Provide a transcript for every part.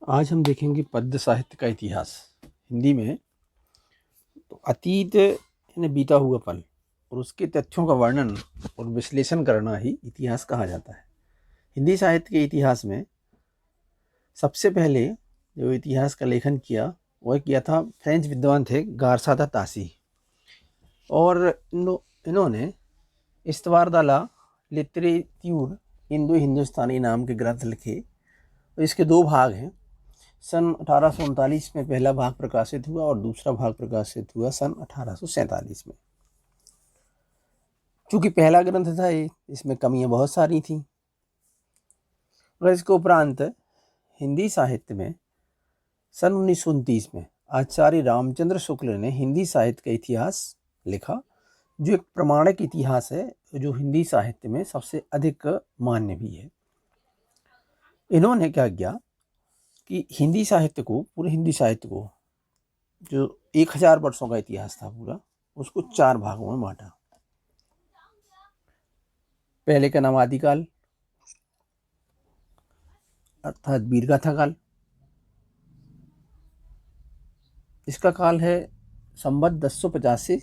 आज हम देखेंगे पद्य साहित्य का इतिहास। हिंदी में तो अतीत यानी बीता हुआ पल और उसके तथ्यों का वर्णन और विश्लेषण करना ही इतिहास कहा जाता है। हिंदी साहित्य के इतिहास में सबसे पहले जो इतिहास का लेखन किया वह किया था फ्रेंच विद्वान थे गारसा दा तासी। और इन्होंने इस्तवारदाला लिटरेच्यूर इंडो हिंदुस्तानी नाम के ग्रंथ लिखे। तो इसके दो भाग हैं। सन 1839 में पहला भाग प्रकाशित हुआ और दूसरा भाग प्रकाशित हुआ सन 1847 में। चूंकि पहला ग्रंथ था ये, इसमें कमियां बहुत सारी थीं। और इसके उपरांत हिंदी साहित्य में सन 1929 में आचार्य रामचंद्र शुक्ल ने हिंदी साहित्य का इतिहास लिखा, जो एक प्रमाणिक इतिहास है, जो हिंदी साहित्य में सबसे अधिक मान्य भी है। इन्होंने क्या किया कि हिंदी साहित्य को, पूरे हिंदी साहित्य को, जो 1000 वर्षों का इतिहास था पूरा, उसको 4 भागों में बांटा। पहले का नाम आदिकाल अर्थात वीरगाथा काल। इसका काल है संवत 1050 से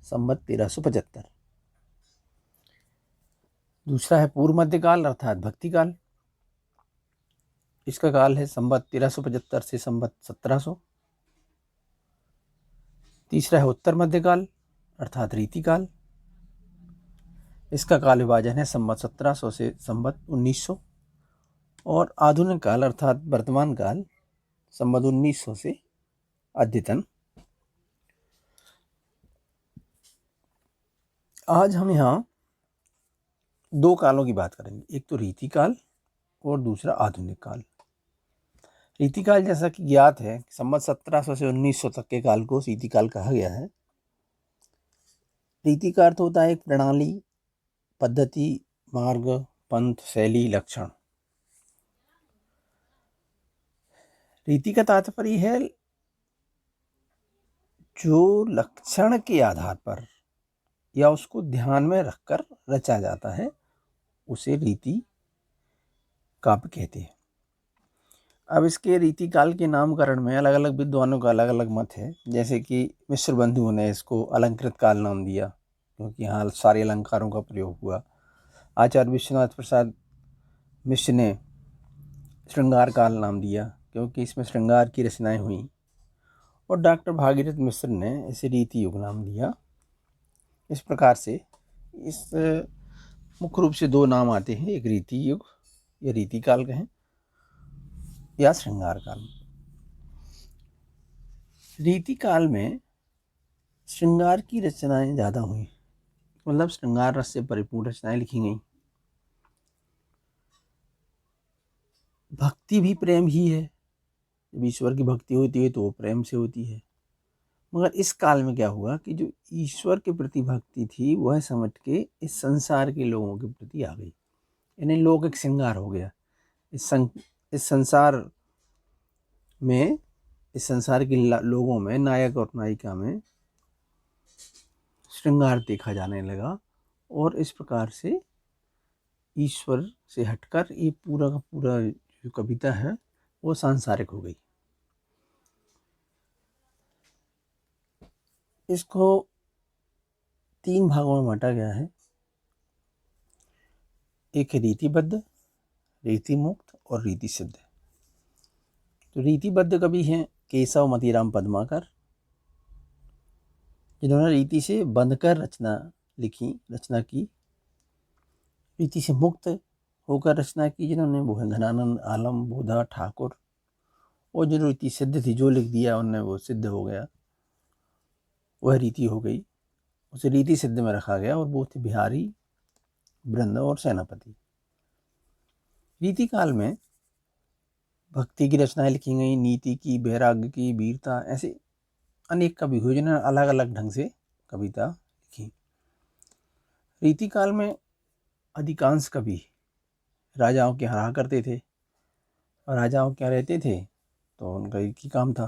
संवत 1375। दूसरा है पूर्व मध्यकाल अर्थात भक्ति काल। इसका काल है संवत 1375 से संवत 1700। तीसरा है उत्तर मध्यकाल अर्थात रीतिकाल। इसका काल विभाजन है संवत 1700 से संवत 1900। और आधुनिक काल अर्थात वर्तमान काल संवत 1900 से अद्यतन। आज हम यहाँ 2 कालों की बात करेंगे, एक तो रीतिकाल और दूसरा आधुनिक काल। रीतिकाल जैसा कि ज्ञात है, संवत 1700 से 1900 तक के काल को रीतिकाल कहा गया है। रीति का अर्थ होता है एक प्रणाली, पद्धति, मार्ग, पंथ, शैली, लक्षण। रीति का तात्पर्य है जो लक्षण के आधार पर या उसको ध्यान में रखकर रचा जाता है, उसे रीति काव्य कहते हैं। अब इसके रीतिकाल के नामकरण में अलग अलग विद्वानों का अलग अलग मत है। जैसे कि मिश्र बंधुओं ने इसको अलंकृत काल नाम दिया, क्योंकि यहाँ सारे अलंकारों का प्रयोग हुआ। आचार्य विश्वनाथ प्रसाद मिश्र ने श्रृंगार काल नाम दिया, क्योंकि इसमें श्रृंगार की रचनाएं हुई। और डॉक्टर भागीरथ मिश्र ने इसे रीति युग नाम दिया। इस प्रकार से इस मुख्य रूप से 2 नाम आते हैं, एक रीति युग या रीति काल कहें या श्रृंगार काल। रीति काल में श्रृंगार की रचनाएं ज़्यादा हुई, मतलब श्रृंगार रस से परिपूर्ण रचनाएं लिखी गई। भक्ति भी प्रेम ही है। जब ईश्वर की भक्ति होती है तो वो प्रेम से होती है। मगर इस काल में क्या हुआ कि जो ईश्वर के प्रति भक्ति थी वह समझ के इस संसार के लोगों के प्रति आ गई। यानी लौकिक श्रृंगार हो गया। इस संसार में, इस संसार के लोगों में, नायक और नायिका में श्रृंगार देखा जाने लगा। और इस प्रकार से ईश्वर से हटकर ये पूरा का पूरा जो कविता है वो सांसारिक हो गई। इसको 3 भागों में बांटा गया है। एक रीतिबद्ध, रीति मुक्त और रीति सिद्ध। तो रीतिबद्ध कवि हैं केशव मतीराम पद्माकर, जिन्होंने रीति से बंधकर रचना की। रीति से मुक्त होकर रचना की जिन्होंने, वो है घनानंद आलम, बोधा ठाकुर। और जो रीति सिद्ध थी, जो लिख दिया उनने वो सिद्ध हो गया, वह रीति हो गई, उसे रीति सिद्ध में रखा गया। और वो थे बिहारी, बृंद और सेनापति। रीति काल में भक्ति की रचनाएं लिखी गई, नीति की, वैराग्य की, वीरता, ऐसे अनेक कवि हुए जिन्होंने अलग अलग ढंग से कविता लिखी। रीति काल में अधिकांश कवि राजाओं के यहाँ रहा करते थे, और राजाओं के यहाँ रहते थे तो उनका एक ही काम था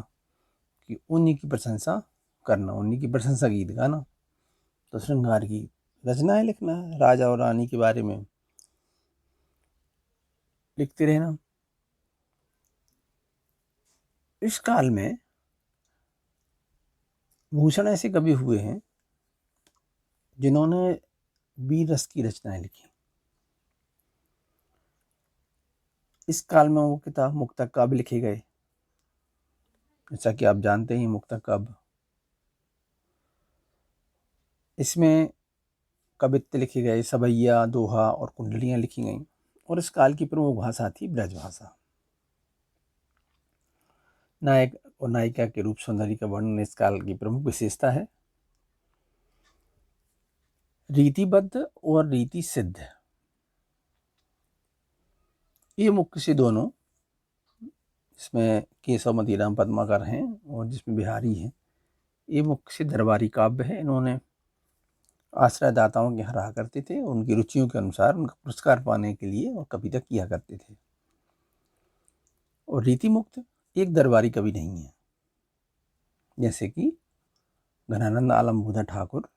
कि उन्हीं की प्रशंसा करना, उन्हीं की प्रशंसा गीत गाना। तो श्रृंगार की रचनाएं लिखना, राजा और रानी के बारे में लिखते रहना। इस काल में भूषण ऐसे कवि हुए हैं जिन्होंने वीर रस की रचनाएं लिखी। इस काल में वो किताब मुक्तक काव्य लिखे गए, जैसा कि आप जानते हैं मुक्तक काव्य। इसमें कवित्त लिखे गए, सवैया, दोहा और कुंडलियां लिखी गईं। और इस काल की प्रमुख भाषा थी ब्रजभाषा। नायक और नायिका के रूप सौंदर्य का वर्णन इस काल की प्रमुख विशेषता है। रीतिबद्ध और रीति सिद्ध, ये मुख्य से दोनों, इसमें केशव, मदीराम, पद्माकर हैं और जिसमें बिहारी हैं, ये मुख्य से दरबारी काव्य है। इन्होंने आश्रयदाताओं के यहाँ रहा करते थे, उनकी रुचियों के अनुसार उनका पुरस्कार पाने के लिए और कविता किया करते थे। और रीति मुक्त एक दरबारी कवि नहीं है, जैसे कि घनानंद आलम भूधा ठाकुर,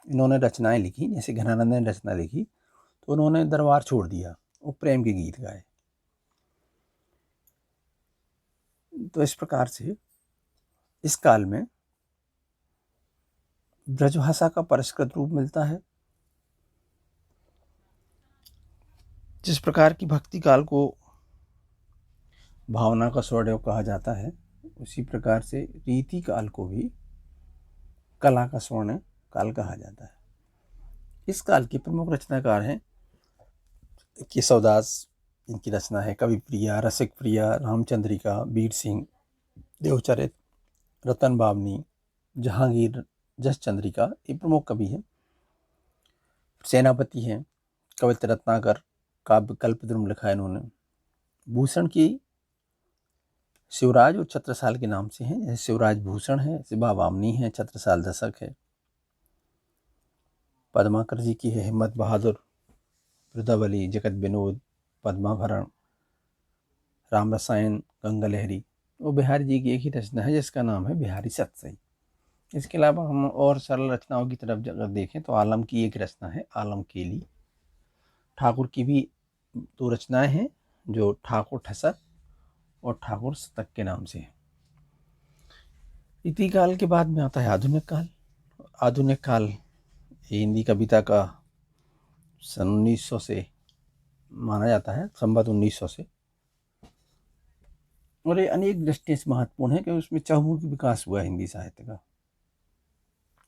इन्होंने रचनाएं लिखी। जैसे घनानंद ने रचना लिखी तो उन्होंने दरबार छोड़ दिया और प्रेम के गीत गाए। तो इस प्रकार से इस काल में ब्रजभाषा का परिष्कृत रूप मिलता है। जिस प्रकार की भक्ति काल को भावना का स्वर्णयुग कहा जाता है, उसी प्रकार से रीति काल को भी कला का स्वर्ण काल कहा जाता है। इस काल के प्रमुख रचनाकार हैं केशवदास, इनकी रचना है कवि प्रिया, रसिक प्रिया, रामचंद्रिका, वीर सिंह, देवचरित, रतन बावनी, जहांगीर, जस चंद्रिका, ये प्रमुख कवि हैं। सेनापति हैं कवित्र रत्नाकर, काव्य कल्पद्रुम लिखा है इन्होंने। भूषण की शिवराज और छत्रसाल के नाम से हैं, जैसे शिवराज भूषण है, शिवा वामनी है, छत्रसाल दशक है। पद्माकर जी की है हिम्मत बहादुर, रुद्रवली, जगत विनोद, पद्माभरण, राम रसायन, गंगा लहरी। वो बिहारी जी की एक ही रचना है जिसका नाम है बिहारी सतसई। इसके अलावा हम और सरल रचनाओं की तरफ अगर देखें तो आलम की एक रचना है आलम केली। ठाकुर की भी दो रचनाएं हैं जो ठाकुर ठसक और ठाकुर शतक के नाम से है। रीति काल के बाद में आता है आधुनिक काल। आधुनिक काल हिंदी कविता का सन 1900 से माना जाता है, संवत 1900 से। और ये अनेक दृष्टियों से महत्वपूर्ण है कि उसमें चहुमुखी विकास हुआ हिंदी साहित्य का।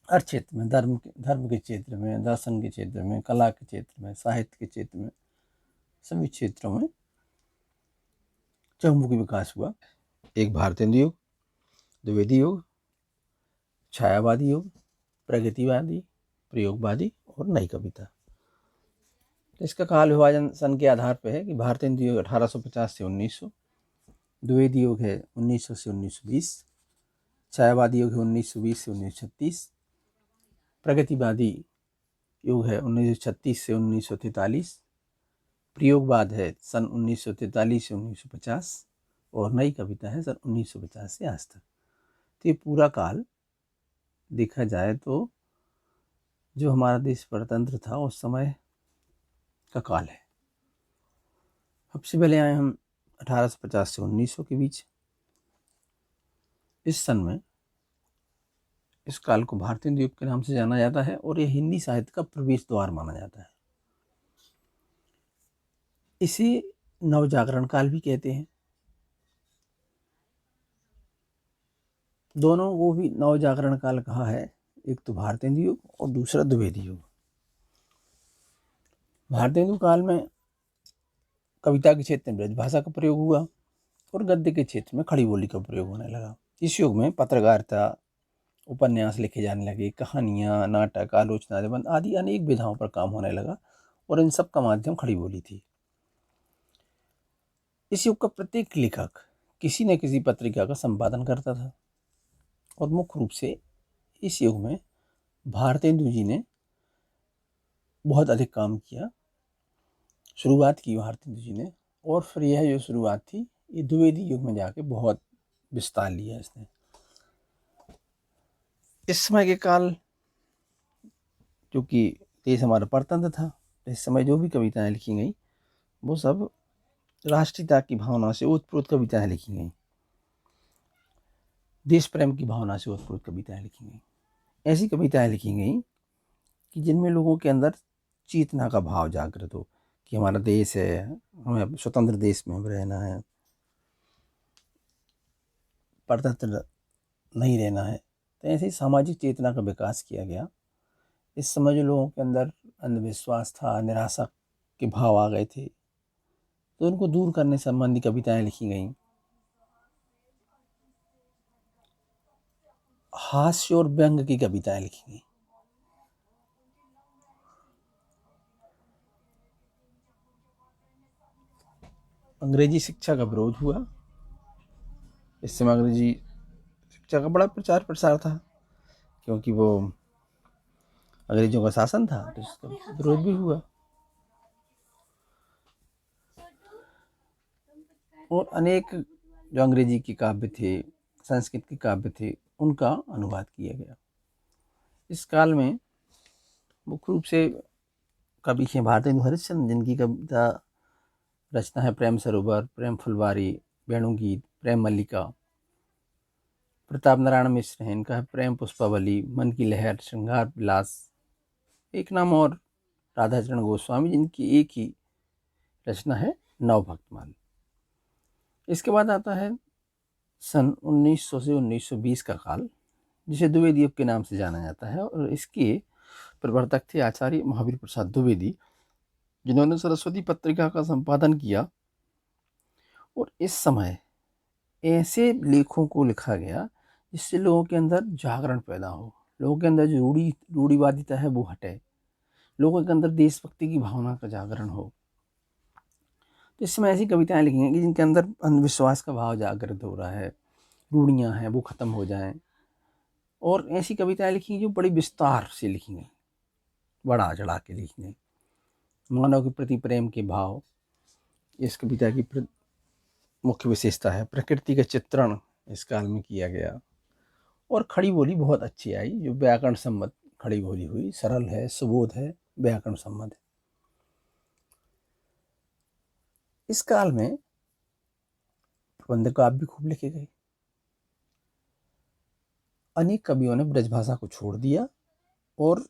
हर क्षेत्र में, धर्म के क्षेत्र में, दर्शन के क्षेत्र में, कला के क्षेत्र में, साहित्य के क्षेत्र में, सभी क्षेत्रों में चहुमुखी विकास हुआ। एक भारतेंदु युग, द्विवेदी युग, छायावादी युग, प्रगतिवादी, प्रयोगवादी और नई कविता। इसका काल विभाजन सन के आधार पर है कि भारतेंदु युग 1850 से 1900, द्विवेदी युग है 1900 से 1920, छायावादी युग है 1920 से 1936, प्रगतिवादी युग है 1936 से 1943, प्रयोगवाद है सन 1943 से 1950 और नई कविता है सन 1950 से आज तक। तो ये पूरा काल देखा जाए तो जो हमारा देश स्वतंत्र था उस समय का काल है। सबसे पहले आए हम 1850 से 1900 के बीच। इस सन में इस काल को भारतेंदु युग के नाम से जाना जाता है और यह हिंदी साहित्य का प्रवेश द्वार माना जाता है। इसे नवजागरण काल भी कहते हैं। दोनों को भी नवजागरण काल कहा है, एक तो भारतेंदु युग और दूसरा द्विवेदी युग। भारतेंदु काल में कविता के क्षेत्र में ब्रजभाषा का प्रयोग हुआ और गद्य के क्षेत्र में खड़ी बोली का प्रयोग होने लगा। इस युग में पत्रकारिता, उपन्यास लिखे जाने लगे, कहानियाँ, नाटक, आलोचना, निबंध आदि अनेक विधाओं पर काम होने लगा और इन सब का माध्यम खड़ी बोली थी। इस युग का प्रत्येक लेखक किसी न किसी पत्रिका का संपादन करता था और मुख्य रूप से इस युग में भारतेंदु जी ने बहुत अधिक काम किया। शुरुआत की भारतेंदु जी ने और फिर यह जो शुरुआत थी ये द्विवेदी युग में जाके बहुत विस्तार लिया इसने। इस समय के काल, क्योंकि देश हमारा परतंत्र था, इस समय जो भी कविताएं लिखी गई वो सब राष्ट्रीयता की भावना से ओतप्रोत कविताएं लिखी गई। देश प्रेम की भावना से ओतप्रोत कविताएं लिखी गई। ऐसी कविताएं लिखी गई कि जिनमें लोगों के अंदर चेतना का भाव जागृत हो कि हमारा देश है, हमें स्वतंत्र देश में हम रहना है, परतंत्र नहीं रहना है। तो ऐसे ही सामाजिक चेतना का विकास किया गया। इस समय जो लोगों के अंदर अंधविश्वास था, निराशा के भाव आ गए थे, तो उनको दूर करने संबंधी कविताएं लिखी गईं। हास्य और व्यंग की कविताएं लिखी गई। अंग्रेजी शिक्षा का विरोध हुआ। इस समय अंग्रेजी शिक्षा का बड़ा प्रचार प्रसार था, क्योंकि वो अंग्रेजों का शासन था, तो इसका विरोध भी हुआ। और अनेक जो अंग्रेजी के काव्य थे, संस्कृत के काव्य थे, उनका अनुवाद किया गया। इस काल में मुख्य रूप से कवि हैं भारतेंदु हरिश्चंद्र, जिनकी कविता रचना है प्रेम सरोवर, प्रेम फुलवारी, वेणुगीत, प्रेम मल्लिका। प्रताप नारायण मिश्र हैं, इनका है प्रेम पुष्पावली, मन की लहर, श्रृंगार विलास। एक नाम और राधाचरण गोस्वामी, जिनकी एक ही रचना है नवभक्तमाल। इसके बाद आता है सन 1900 से 1920 का काल, जिसे द्विवेदी युग के नाम से जाना जाता है। और इसके प्रवर्तक थे आचार्य महावीर प्रसाद द्विवेदी, जिन्होंने सरस्वती पत्रिका का संपादन किया। और इस समय ऐसे लेखों को लिखा गया जिससे लोगों के अंदर जागरण पैदा हो, लोगों के अंदर जो रूढ़िवादिता है वो हटे, लोगों के अंदर देशभक्ति की भावना का जागरण हो। तो इस समय ऐसी कविताएं लिखी हैं कि जिनके अंदर अंधविश्वास का भाव जागृत हो रहा है, रूढ़ियाँ हैं वो खत्म हो जाएं। और ऐसी कविताएं लिखी जो बड़ी विस्तार से लिखी गई, बड़ा चढ़ा के लिखी गई। मानव के प्रति प्रेम के भाव इस कविता की मुख्य विशेषता है। प्रकृति का चित्रण इस काल में किया गया। और खड़ी बोली बहुत अच्छी आई, जो व्याकरण सम्मत खड़ी बोली हुई, सरल है, सुबोध है, व्याकरण सम्मत है। इस काल में प्रबंध काव्य भी खूब लिखे गए। अनेक कवियों ने ब्रजभाषा को छोड़ दिया और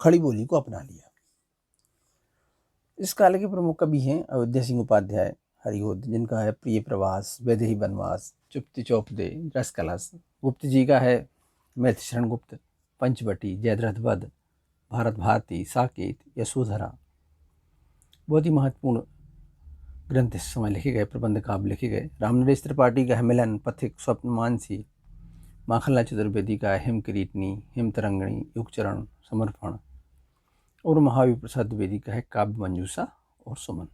खड़ी बोली को अपना लिया। इस काल के प्रमुख कवि हैं अयोध्या सिंह उपाध्याय, हरिओद, जिनका है प्रिय प्रवास, वैदेही वनवास, चुप्ति चौपदे, रस कलश। गुप्त जी का है मैथिली शरण गुप्त, पंचवटी, जयद्रथ वध, भारत भारती, साकेत, यशोधरा। बहुत ही महत्वपूर्ण ग्रंथ इस समय लिखे गए, प्रबंध काव्य लिखे गए। रामनरेश त्रिपाठी का है मिलन, पथिक, स्वप्न मानसी। माखनलाल चतुर्वेदी का है हिम किरीटनी, हिम तरंगणी, युगचरण, समर्पण। और महावीर प्रसाद द्विवेदी का है काव्य मंजूषा और सुमन।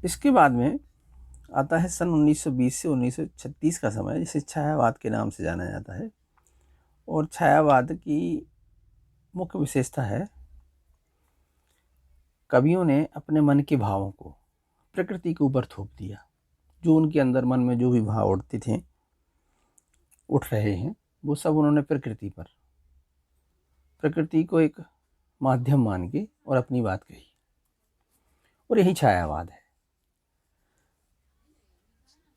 इसके बाद में आता है सन 1920 से 1936 का समय, जिसे छायावाद के नाम से जाना जाता है। और छायावाद की मुख्य विशेषता है कवियों ने अपने मन के भावों को प्रकृति के ऊपर थोप दिया। जो उनके अंदर मन में जो भी भाव उठते थे, उठ रहे हैं, वो सब उन्होंने प्रकृति को एक माध्यम मान के और अपनी बात कही। और यही छायावाद है।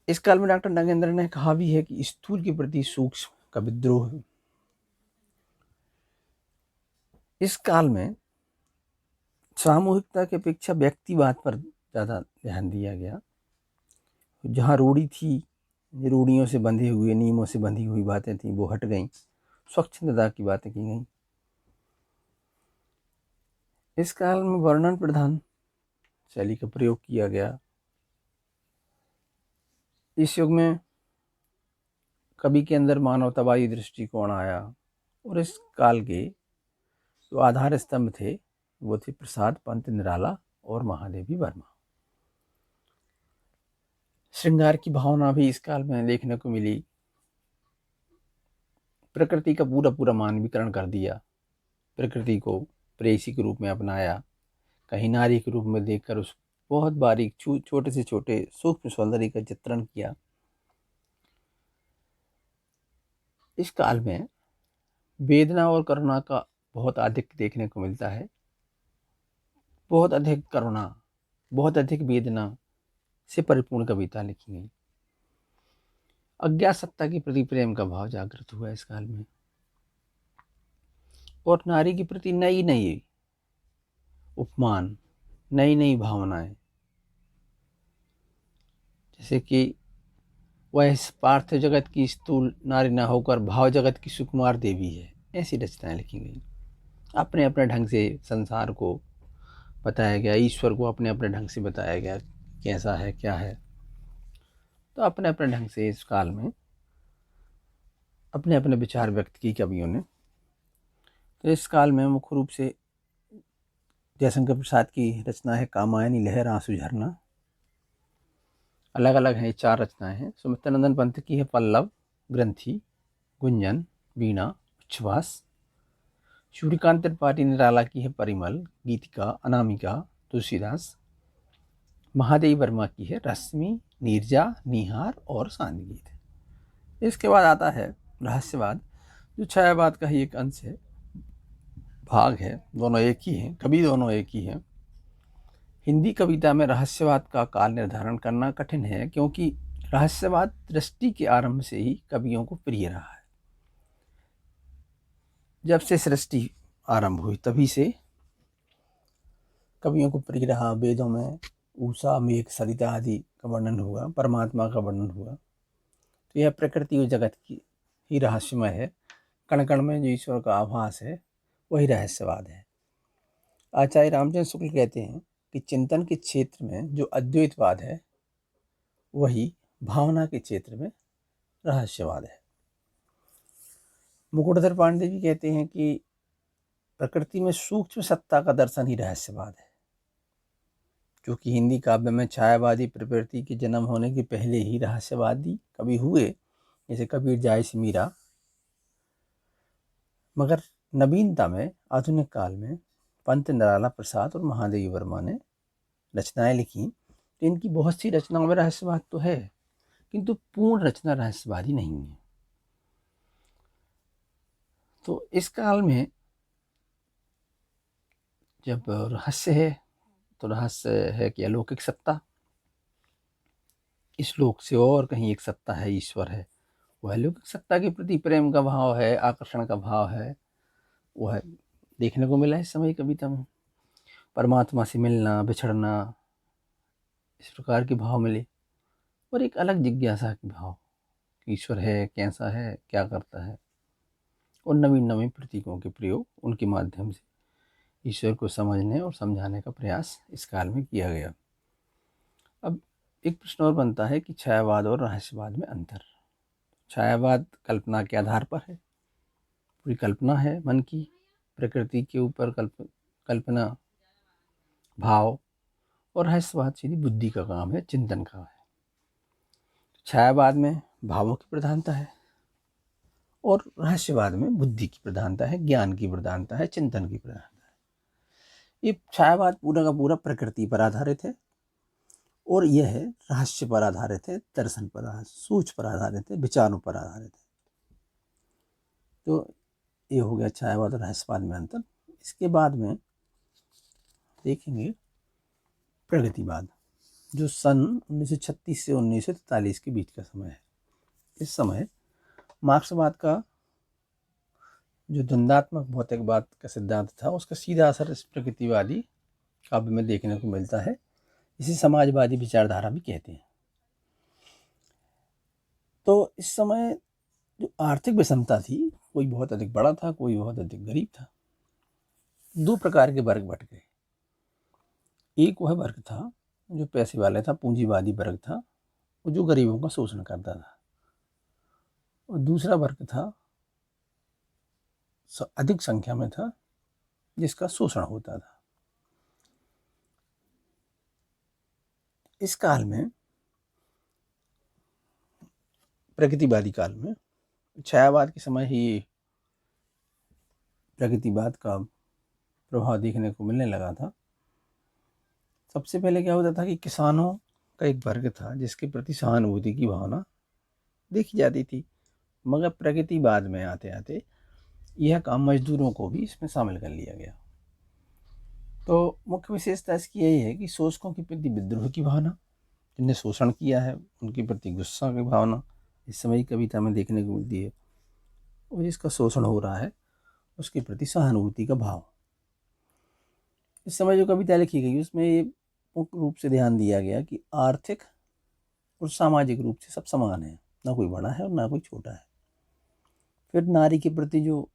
इस काल में डॉक्टर नागेंद्र ने कहा भी है कि स्थूल के प्रति सूक्ष्म का विद्रोह है। इस काल में सामूहिकता की अपेक्षा व्यक्तिवाद पर ज़्यादा ध्यान दिया गया। जहाँ रूढ़ी थी, रूढ़ियों से बंधे हुए, नियमों से बंधी हुई बातें थी, वो हट गईं, स्वच्छंदता की बातें की गईं। इस काल में वर्णन प्रधान शैली का प्रयोग किया गया। इस युग में कवि के अंदर मानवतावादी दृष्टिकोण आया। और इस काल के जो आधार स्तंभ थे वो थे प्रसाद पंत निराला और महादेवी वर्मा। श्रृंगार की भावना भी इस काल में देखने को मिली। प्रकृति का पूरा मानवीकरण कर दिया, प्रकृति को प्रेयसी के रूप में अपनाया, कहीं नारी के रूप में देखकर उस बहुत बारीक छोटे से छोटे सूक्ष्म सौंदर्य का चित्रण किया। इस काल में वेदना और करुणा का बहुत अधिक देखने को मिलता है। बहुत अधिक करुणा, बहुत अधिक वेदना से परिपूर्ण कविता लिखी गई। अज्ञात सत्ता के प्रति प्रेम का भाव जागृत हुआ इस काल में, और नारी के प्रति नई नई उपमान, नई नई भावनाएं, जैसे कि वह इस पार्थिव जगत की स्थूल नारी न होकर भाव जगत की सुकुमार देवी है, ऐसी रचनाएं लिखी गई। अपने अपने ढंग से संसार को बताया गया, ईश्वर को अपने अपने ढंग से बताया गया कैसा है क्या है। तो अपने अपने ढंग से इस काल में अपने अपने विचार व्यक्त की कवियों ने। तो इस काल में मुख्य रूप से जयशंकर प्रसाद की रचना है कामायनी लहर आंसू झरना, अलग अलग हैं, 4 रचनाएं हैं। सुमित्रानंदन पंत की है पल्लव, ग्रंथि, गुंजन, वीणा, उच्छ्वास। सूर्यकांत त्रिपाठी निराला की है परिमल, गीतिका, अनामिका, तुलसीदास। महादेवी वर्मा की है रश्मि, नीरजा, निहार और सांदगीत। इसके बाद आता है रहस्यवाद, जो छायावाद का ही एक अंश है, भाग है। दोनों एक ही हैं, कवि दोनों एक ही हैं। हिंदी कविता में रहस्यवाद का काल निर्धारण करना कठिन है, क्योंकि रहस्यवाद दृष्टि के आरंभ से ही कवियों को प्रिय रहा है। जब से सृष्टि आरंभ हुई तभी से कवियों को प्रिय रहा। वेदों में ऊषा, मेघ, सरिता आदि का वर्णन हुआ, परमात्मा का वर्णन हुआ। तो यह प्रकृति और जगत की ही रहस्यमय है। कण कण में जो ईश्वर का आभास है वही रहस्यवाद है। आचार्य रामचंद्र शुक्ल कहते हैं कि चिंतन के क्षेत्र में जो अद्वैतवाद है वही भावना के क्षेत्र में रहस्यवाद है। मुकुटधर पांडे जी कहते हैं कि प्रकृति में सूक्ष्म सत्ता का दर्शन ही रहस्यवाद है, क्योंकि हिंदी काव्य में छायावादी प्रवृत्ति के जन्म होने के पहले ही रहस्यवादी कवि हुए, जैसे कबीर, जायसी, मीरा। मगर नवीनता में आधुनिक काल में पंत, निराला प्रसाद और महादेवी वर्मा ने रचनाएं लिखी। तो इनकी बहुत सी रचनाओं में रहस्यवाद तो है, किंतु पूर्ण रचना रहस्यवादी नहीं है। तो इस काल में जब रहस्य है तो रहस्य है कि अलौकिक सत्ता, इस लोक से और कहीं एक सत्ता है, ईश्वर है। वह अलौकिक सत्ता के प्रति प्रेम का भाव है, आकर्षण का भाव है, वह देखने को मिला इस समय कविता में। परमात्मा से मिलना, बिछड़ना, इस प्रकार के भाव मिले, और एक अलग जिज्ञासा के भाव, ईश्वर है, कैसा है, क्या करता है, और नवीन नवीन प्रतीकों के प्रयोग, उनके माध्यम से ईश्वर को समझने और समझाने का प्रयास इस काल में किया गया। अब एक प्रश्न और बनता है कि छायावाद और रहस्यवाद में अंतर। छायावाद कल्पना के आधार पर है, पूरी कल्पना है मन की, प्रकृति के ऊपर कल्पना, भाव। और रहस्यवाद सीधी बुद्धि का काम है, चिंतन का है। छायावाद में भावों की प्रधानता है और रहस्यवाद में बुद्धि की प्रधानता है, ज्ञान की प्रधानता है, चिंतन की प्रधानता है। ये छायावाद पूरा का पूरा प्रकृति पर आधारित है, और यह है रहस्य पर आधारित है, दर्शन पर आधारित, सूझ पर आधारित है, विचारों पर आधारित है। तो ये हो गया छायावाद और रहस्यवाद में अंतर। इसके बाद में देखेंगे प्रगतिवाद, जो सन 1936 से 1943 के बीच का समय है। इस समय मार्क्सवाद का जो द्वंदात्मक भौतिकवाद का सिद्धांत था, उसका सीधा असर इस प्रगतिवादी काव्य में देखने को मिलता है। इसे समाजवादी विचारधारा भी कहते हैं। तो इस समय जो आर्थिक विषमता थी, कोई बहुत अधिक बड़ा था, कोई बहुत अधिक गरीब था। 2 प्रकार के वर्ग बट गए। एक वह वर्ग था जो पैसे वाले था, पूंजीवादी वर्ग था, वो जो गरीबों का शोषण करता था। और दूसरा वर्ग था, अधिक संख्या में था, जिसका शोषण होता था। इस काल में, प्रगतिवादी काल में, छायावाद के समय ही प्रगतिवाद का प्रभाव देखने को मिलने लगा था। सबसे पहले क्या होता था कि किसानों का एक वर्ग था जिसके प्रति सहानुभूति की भावना देखी जाती थी, मगर प्रगतिवाद में आते आते यह काम मजदूरों को भी इसमें शामिल कर लिया गया। तो मुख्य विशेषता इसकी यही है कि शोषकों के प्रति विद्रोह की भावना, जिन्हें शोषण किया है उनके प्रति गुस्सा की भावना, इस समय की कविता में देखने को मिलती है, और जिसका शोषण हो रहा है उसके प्रति सहानुभूति का भाव। इस समय जो कविता लिखी गई उसमें ये मुख्य रूप से ध्यान दिया गया कि आर्थिक और सामाजिक रूप से सब समान है, ना कोई बड़ा है और ना कोई छोटा है। फिर नारी के प्रति जो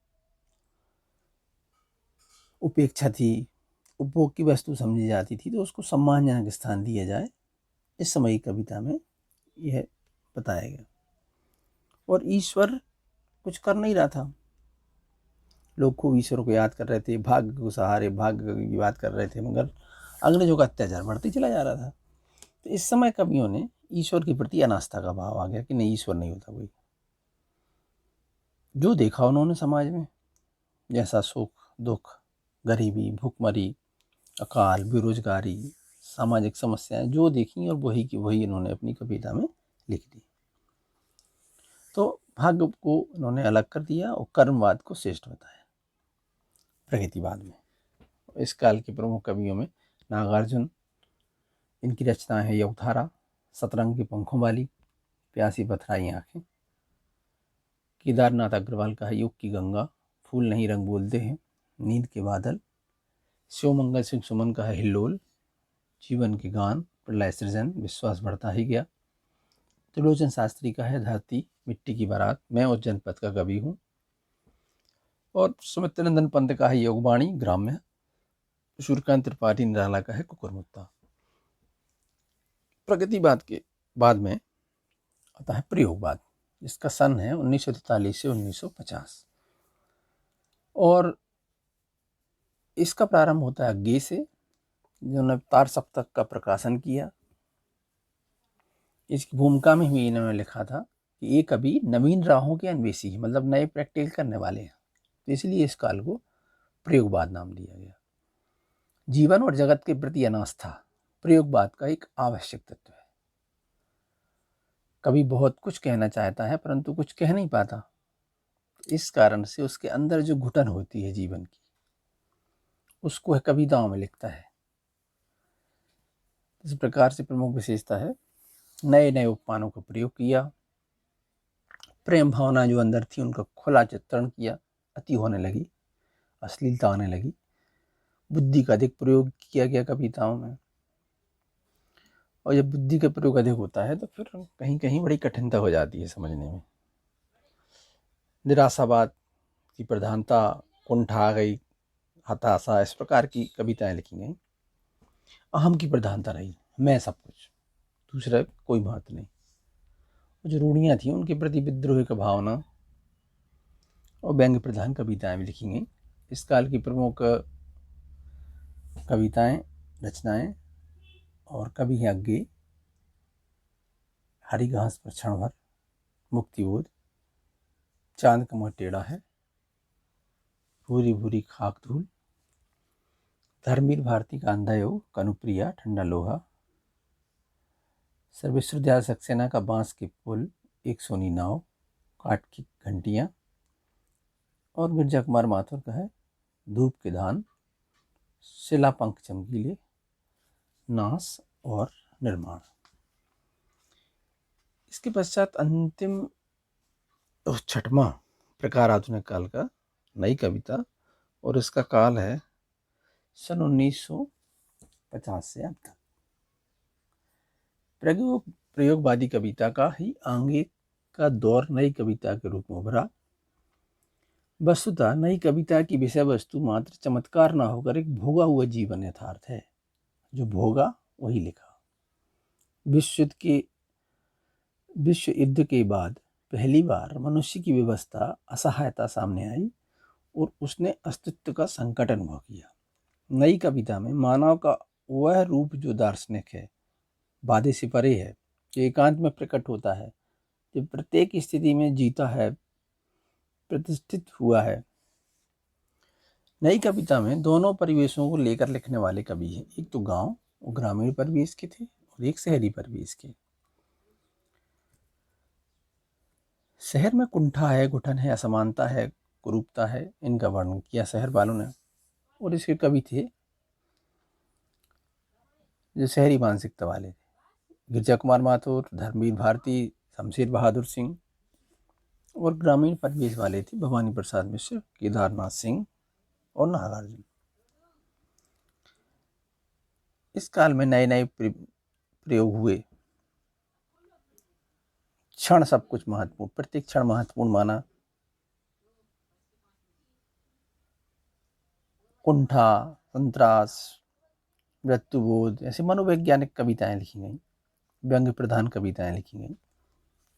उपेक्षा थी, उपभोग की वस्तु समझी जाती थी, तो उसको सम्मानजनक स्थान दिया जाए, इस समय की कविता में यह बताया गया। और ईश्वर कुछ कर नहीं रहा था, लोग खूब ईश्वर को याद कर रहे थे, भाग्य को सहारे, भाग्य की बात कर रहे थे, मगर अंग्रेजों का अत्याचार बढ़ते चला जा रहा था। तो इस समय कवियों ने ईश्वर के प्रति अनास्था का भाव आ गया कि नहीं, ईश्वर नहीं होता कोई। जो देखा उन्होंने समाज में, जैसा सुख दुख, गरीबी, भूखमरी, अकाल, बेरोजगारी, सामाजिक समस्याएं जो देखी और वही की वही इन्होंने अपनी कविता में लिख दी। तो भाग्य को इन्होंने अलग कर दिया और कर्मवाद को श्रेष्ठ बताया प्रगतिवाद में। इस काल के प्रमुख कवियों में नागार्जुन, इनकी रचना है यवधारा, सतरंग के पंखों वाली, प्यासी पथराई आंखें। केदारनाथ अग्रवाल का है युग की गंगा, फूल नहीं रंग बोलते हैं, नींद के बादल। शिवमंगल सिंह सुमन का है हिल्लोल, जीवन के गान, प्रलय सृजन, विश्वास बढ़ता ही गया। त्रिलोचन शास्त्री का है धरती मिट्टी की बारात, मैं उस जनपद का कवि हूँ। और सुमित्रनंदन पंत का है योगवाणी ग्राम्य। सूर्यकांत त्रिपाठी निराला का है कुकुरमुत्ता। प्रगतिवाद के बाद में आता है प्रयोगवाद, जिसका सन है 1943 से 1950, और इसका प्रारंभ होता है अग्गे से, जिन्होंने तार सप्तक का प्रकाशन किया। इसकी भूमिका में भी इन्होंने लिखा था कि ये कवि नवीन राहों के अन्वेषी है, मतलब नए प्रैक्टिकल करने वाले हैं, तो इसलिए इस काल को प्रयोगवाद नाम दिया गया। जीवन और जगत के प्रति अनास्था प्रयोगवाद का एक आवश्यक तत्व है। कवि बहुत कुछ कहना चाहता है परंतु कुछ कह नहीं पाता, इस कारण से उसके अंदर जो घुटन होती है जीवन की, उसको है कविताओं में लिखता है। इस प्रकार से प्रमुख विशेषता है नए नए उपमानों का प्रयोग किया, प्रेम भावना जो अंदर थी उनका खुला चित्रण किया, अति होने लगी, अश्लीलता आने लगी, बुद्धि का अधिक प्रयोग किया गया कविताओं में। और जब बुद्धि का प्रयोग अधिक होता है तो फिर कहीं कहीं बड़ी कठिनता हो जाती है समझने में। निराशावाद की प्रधानता, कुंठा आ गई, हताशा, इस प्रकार की कविताएं लिखी गई। अहम की प्रधानता रही, मैं सब कुछ, दूसरा कोई महत्व नहीं। जो रूढ़ियाँ थी उनके प्रति विद्रोह का भावना और व्यंग्य प्रधान कविताएं भी लिखी गई। इस काल की प्रमुख कविताएं, रचनाएं और कवि हैं अग्गे, हरी घास पर क्षण भर, मुक्तिबोध, चांद का मुँह टेढ़ा है, भूरी भूरी खाक धूल, धर्मवीर भारती का अंधा योग, कनुप्रिया, ठंडा लोहा, सर विश्वविद्यालय सक्सेना का बांस के पुल, एक सोनी नाव, काठ की घंटियां, और गिरजा कुमार माथुर का है धूप के धान, शिला पंख चमकीले, नास और निर्माण। इसके पश्चात अंतिम छठवां प्रकार आधुनिक काल का नई कविता, और इसका काल है सन 1950 से अब तक। प्रयोगवादी कविता का ही आगे का दौर नई कविता के रूप में उभरा। वस्तुतः नई कविता की विषय वस्तु मात्र चमत्कार ना होकर एक भोगा हुआ जीवन यथार्थ है, जो भोगा वही लिखा। विश्व युद्ध के बाद पहली बार मनुष्य की व्यवस्था असहायता सामने आई और उसने अस्तित्व का संकट अनुभव किया। नई कविता में मानव का वह रूप जो दार्शनिक है, वादे से परे है, जो एकांत में प्रकट होता है, जो प्रत्येक स्थिति में जीता है, प्रतिष्ठित हुआ है। नई कविता में दोनों परिवेशों को लेकर लिखने वाले कवि हैं, एक तो गांव और ग्रामीण परिवेश के थे और एक शहरी परिवेश के। शहर में कुंठा है, घुटन है, असमानता है, कुरूपता है, इनका वर्णन किया शहर वालों ने। और इसके कवि थे जो शहरी मानसिकता वाले थे, गिरजा कुमार माथुर, धर्मवीर भारती, शमशेर बहादुर सिंह, और ग्रामीण परिवेश वाले थे भवानी प्रसाद मिश्र, केदारनाथ सिंह और नागार्जुन। इस काल में नए नए प्रयोग हुए। क्षण सब कुछ महत्वपूर्ण, प्रत्येक क्षण महत्वपूर्ण माना। कुंठा, संतरास, मृत्युबोध ऐसी मनोवैज्ञानिक कविताएं लिखी गई, व्यंग्य प्रधान कविताएं लिखी गई।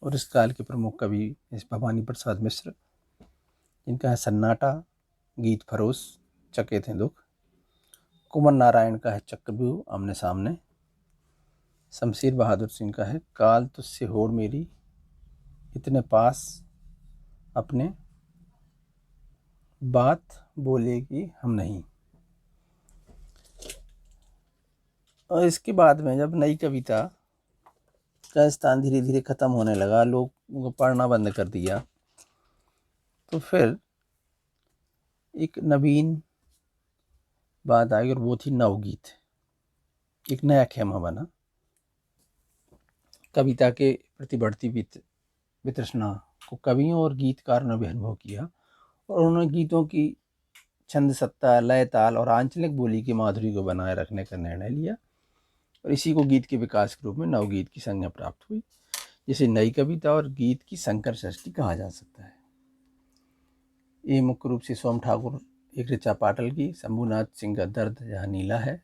और इस काल के प्रमुख कवि इस भवानी प्रसाद मिश्र, जिनका है सन्नाटा, गीत फरोश, चकित हैं दुख। कुंवर नारायण का है चक्रव्यूह, आमने सामने। शमशेर बहादुर सिंह का है काल तुझसे होड़ मेरी, इतने पास अपने बात बोलेगी हम नहीं। और इसके बाद में जब नई कविता का स्थान धीरे धीरे खत्म होने लगा, लोग उनको पढ़ना बंद कर दिया, तो फिर एक नवीन बात आई और वो थी नवगीत। एक नया खेमा बना कविता के प्रति बढ़ती वितृष्णा को कवियों और गीतकारों ने भी अनुभव किया, और उन्होंने गीतों की छंद सत्ता, लय ताल और आंचलिक बोली की माधुरी को बनाए रखने का निर्णय लिया, और इसी को गीत के विकास के रूप में नवगीत की संज्ञा प्राप्त हुई, जिसे नई कविता और गीत की संकर सृष्टि कहा जा सकता है। ये मुख्य रूप से सोम ठाकुर, एक ऋचा पाटल की, शंभुनाथ सिंह का दर्द जहाँ नीला है,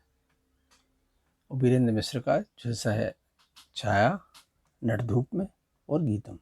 और वीरेंद्र मिश्र का झुलसा है छाया नट धूप में, और गीतम।